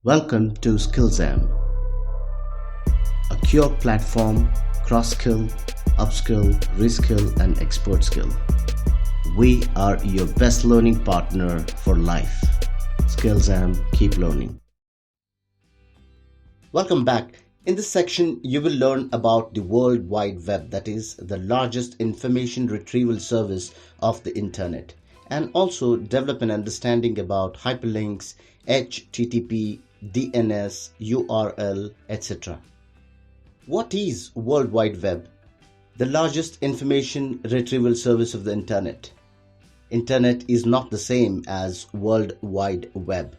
Welcome to Skillzam, a cure platform, cross-skill, upskill, reskill, and expert skill. We are your best learning partner for life. Skillzam, keep learning. Welcome back. In this section, you will learn about the World Wide Web, that is the largest information retrieval service of the internet, and also develop an understanding about hyperlinks, HTTP, DNS, URL, etc. What is World Wide Web? The largest information retrieval service of the internet. Internet is not the same as World Wide Web.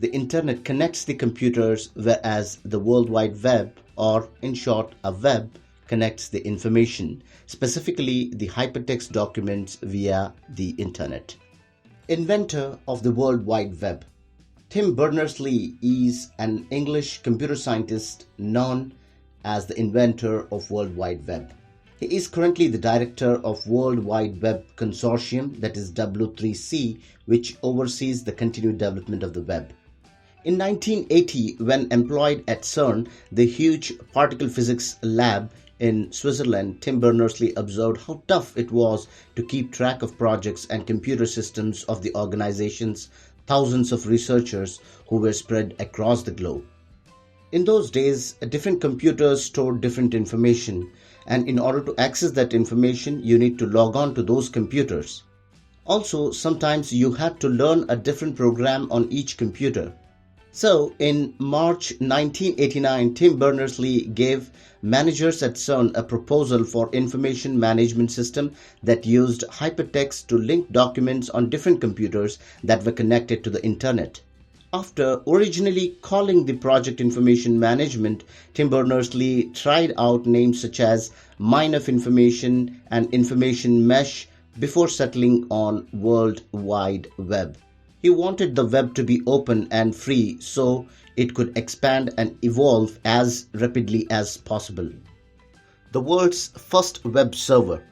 The internet connects the computers, whereas the World Wide Web, or in short a web, connects the information, specifically the hypertext documents via the internet. Inventor of the World Wide Web. Tim Berners-Lee is an English computer scientist known as the inventor of World Wide Web. He is currently the director of World Wide Web Consortium, that is W3C, which oversees the continued development of the web. In 1980, when employed at CERN, the huge particle physics lab in Switzerland, Tim Berners-Lee observed how tough it was to keep track of projects and computer systems of the organization's thousands of researchers who were spread across the globe. In those days, different computers stored different information, and in order to access that information, you need to log on to those computers. Also, sometimes you had to learn a different program on each computer. So, in March 1989, Tim Berners-Lee gave managers at CERN a proposal for information management system that used hypertext to link documents on different computers that were connected to the internet. After originally calling the project information management, Tim Berners-Lee tried out names such as Mine of Information and Information Mesh before settling on World Wide Web. He wanted the web to be open and free so it could expand and evolve as rapidly as possible. The world's first web server.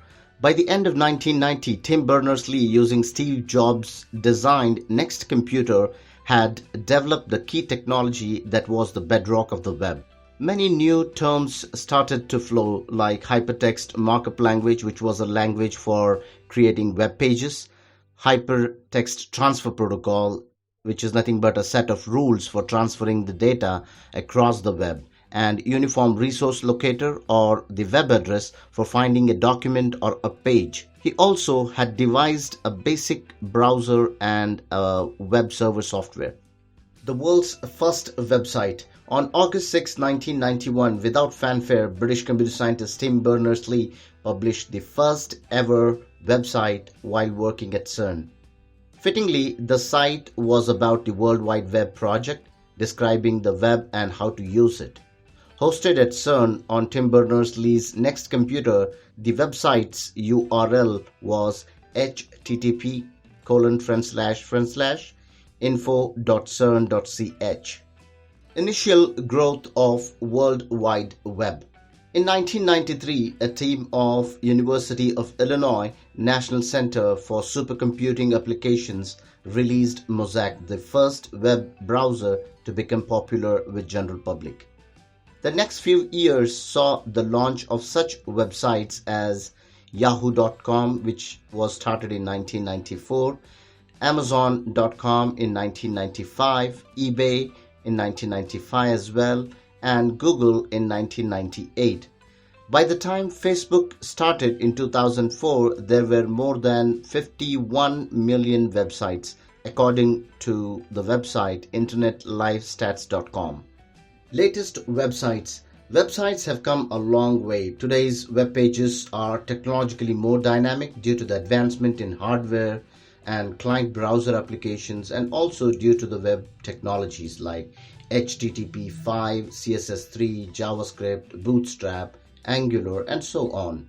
By the end of 1990, Tim Berners-Lee, using Steve Jobs' designed Next computer, had developed the key technology that was the bedrock of the web. Many new terms started to flow, like hypertext markup language, which was a language for creating web pages, hypertext transfer protocol, which is nothing but a set of rules for transferring the data across the web, and uniform resource locator, or the web address, for finding a document or a page. He also had devised a basic browser and a web server software. The world's first website. On August 6, 1991, without fanfare, British computer scientist Tim Berners-Lee published the first ever website while working at CERN. Fittingly, the site was about the World Wide Web project, describing the web and how to use it. Hosted at CERN on Tim Berners-Lee's Next computer, the website's URL was http://info.cern.ch. Initial growth of World Wide Web. In 1993, a team of University of Illinois National Center for Supercomputing Applications released Mosaic, the first web browser to become popular with general public. The next few years saw the launch of such websites as Yahoo.com, which was started in 1994, Amazon.com in 1995, eBay in 1995 as well, and Google in 1998. By the time Facebook started in 2004, there were more than 51 million websites, according to the website internetlifestats.com. Latest websites. Websites have come a long way. Today's web pages are technologically more dynamic due to the advancement in hardware and client browser applications, and also due to the web technologies like HTTP5, CSS3, JavaScript, Bootstrap, Angular, and so on.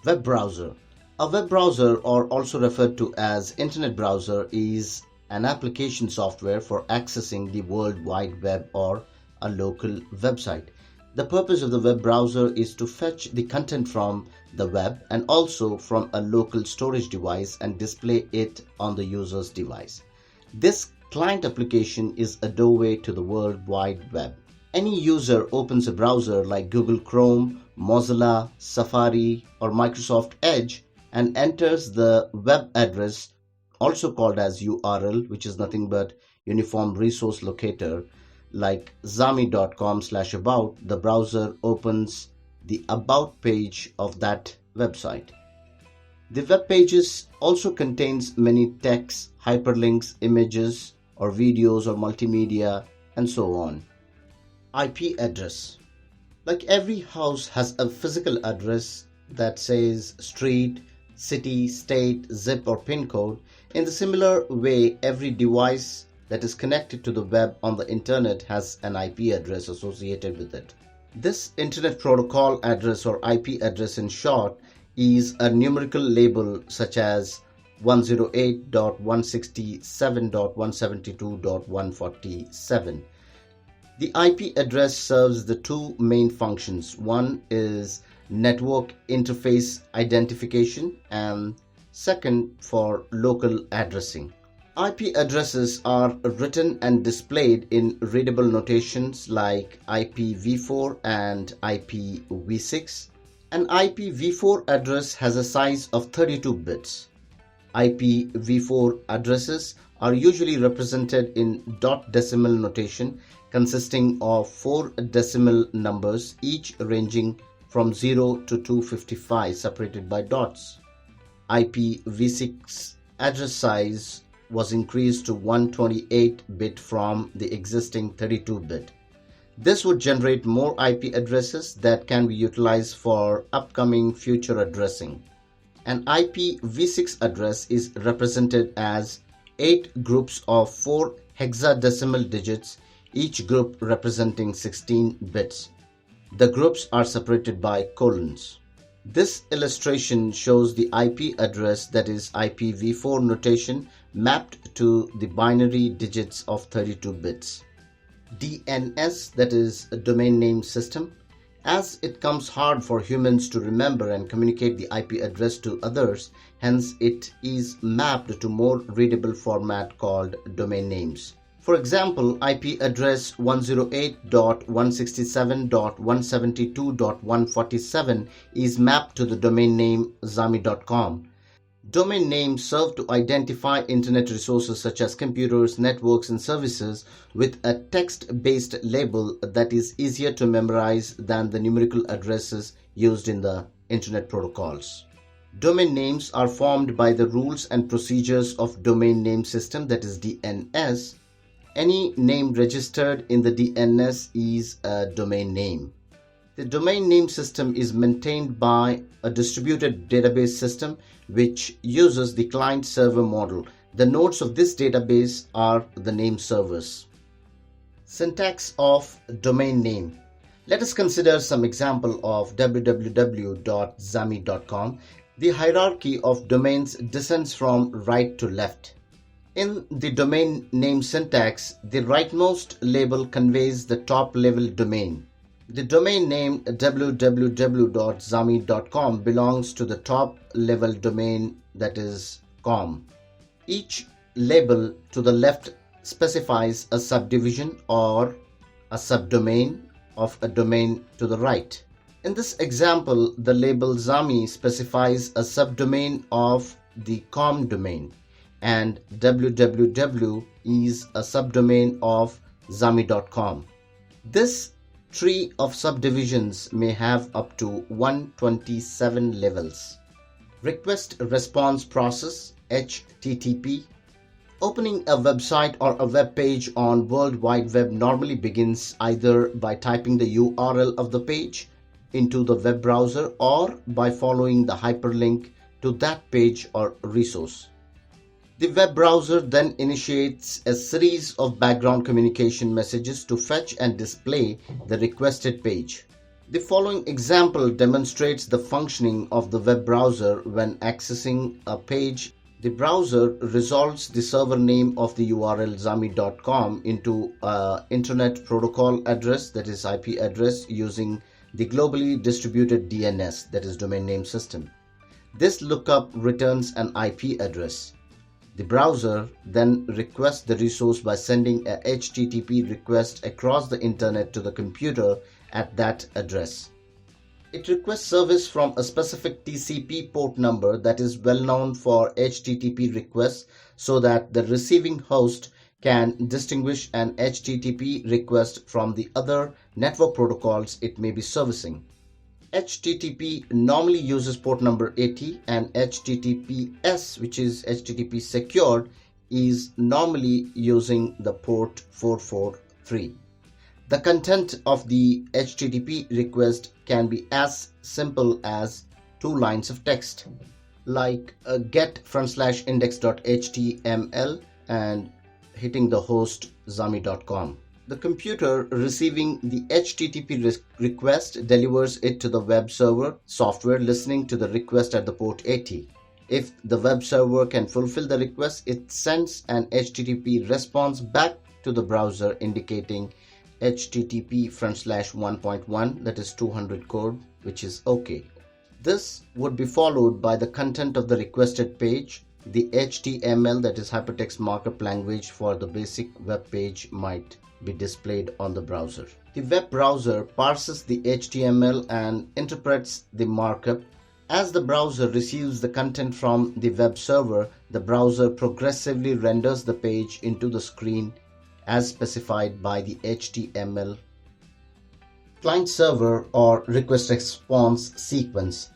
Web browser. A web browser, or also referred to as Internet browser, is an application software for accessing the World Wide Web or a local website. The purpose of the web browser is to fetch the content from the web and also from a local storage device and display it on the user's device. This client application is a doorway to the World Wide Web. Any user opens a browser like Google Chrome, Mozilla, Safari, or Microsoft Edge and enters the web address, also called as URL, which is nothing but Uniform Resource Locator, like zami.com/about. The browser opens the About page of that website. The web pages also contains many texts, hyperlinks, images, or videos, or multimedia, and so on. IP address. Like every house has a physical address that says street, city, state, zip, or pin code, in the similar way, every device that is connected to the web on the internet has an IP address associated with it. This Internet Protocol address, or IP address in short, is a numerical label such as 108.167.172.147. The IP address serves the two main functions. One is network interface identification and second for local addressing. IP addresses are written and displayed in readable notations like IPv4 and IPv6. An IPv4 address has a size of 32 bits. IPv4 addresses are usually represented in dot decimal notation consisting of 4 decimal numbers, each ranging from 0 to 255, separated by dots. IPv6 address size was increased to 128-bit from the existing 32-bit. This would generate more IP addresses that can be utilized for upcoming future addressing. An IPv6 address is represented as 8 groups of 4 hexadecimal digits, each group representing 16 bits. The groups are separated by colons. This illustration shows the IP address, that is IPv4 notation, mapped to the binary digits of 32 bits. DNS, that is a domain name system, as it comes hard for humans to remember and communicate the IP address to others, hence it is mapped to more readable format called domain names. For example, IP address 108.167.172.147 is mapped to the domain name zami.com. Domain names serve to identify internet resources such as computers, networks, and services with a text-based label that is easier to memorize than the numerical addresses used in the internet protocols. Domain names are formed by the rules and procedures of domain name system, that is DNS. Any name registered in the DNS is a domain name. The domain name system is maintained by a distributed database system which uses the client-server model. The nodes of this database are the name servers. Syntax of domain name. Let us consider some example of www.zami.com. The hierarchy of domains descends from right to left. In the domain name syntax, the rightmost label conveys the top-level domain. The domain name www.zami.com belongs to the top-level domain, that is com. Each label to the left specifies a subdivision or a subdomain of a domain to the right. In this example, the label Zami specifies a subdomain of the com domain, and www is a subdomain of zami.com. This tree of subdivisions may have up to 127 levels. Request response process, HTTP. Opening a website or a web page on World Wide Web normally begins either by typing the URL of the page into the web browser or by following the hyperlink to that page or resource. The web browser then initiates a series of background communication messages to fetch and display the requested page. The following example demonstrates the functioning of the web browser when accessing a page. The browser resolves the server name of the URL zami.com into an Internet Protocol address, that is IP address, using the globally distributed DNS, that is domain name system. This lookup returns an IP address. The browser then requests the resource by sending a HTTP request across the internet to the computer at that address. It requests service from a specific TCP port number that is well known for HTTP requests so that the receiving host can distinguish an HTTP request from the other network protocols it may be servicing. HTTP normally uses port number 80 and HTTPS, which is HTTP secured, is normally using the port 443. The content of the HTTP request can be as simple as 2 lines of text, like get/index.html and hitting the host zami.com. The computer receiving the HTTP request delivers it to the web server software listening to the request at the port 80. If the web server can fulfill the request, it sends an HTTP response back to the browser indicating HTTP/1.1, that is 200 code, which is OK. This would be followed by the content of the requested page. The HTML, that is hypertext markup language for the basic web page, might be displayed on the browser. The web browser parses the HTML and interprets the markup. As the browser receives the content from the web server, the browser progressively renders the page into the screen as specified by the HTML client server or request response sequence.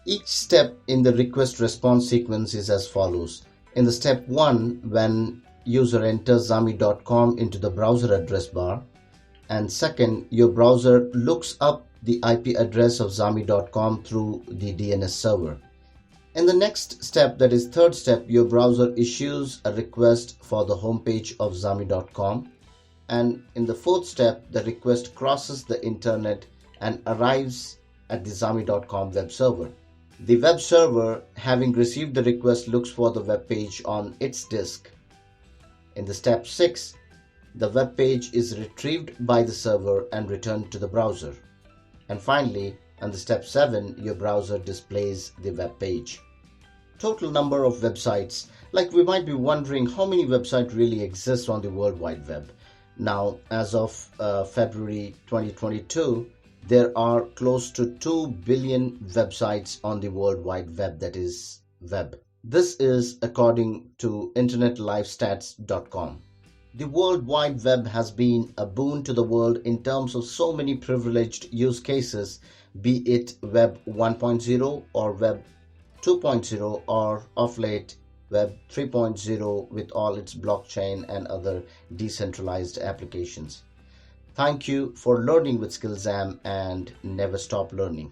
Each step in the request response sequence is as follows. In the step 1, when user enters zami.com into the browser address bar, and second, your browser looks up the IP address of zami.com through the DNS server. In the next step, that is third step, your browser issues a request for the homepage of zami.com, and in the fourth step, the request crosses the internet and arrives at the zami.com web server. The web server, having received the request, looks for the web page on its disk. In the step 6, the web page is retrieved by the server and returned to the browser. And finally, on the step 7, your browser displays the web page. Total number of websites. Like, we might be wondering how many websites really exist on the World Wide Web. Now, as of February 2022, there are close to 2 billion websites on the World Wide Web, that is web. This is according to internetlifestats.com. The World Wide Web has been a boon to the world in terms of so many privileged use cases, be it Web 1.0 or Web 2.0 or of late Web 3.0 with all its blockchain and other decentralized applications. Thank you for learning with Skillzam and never stop learning.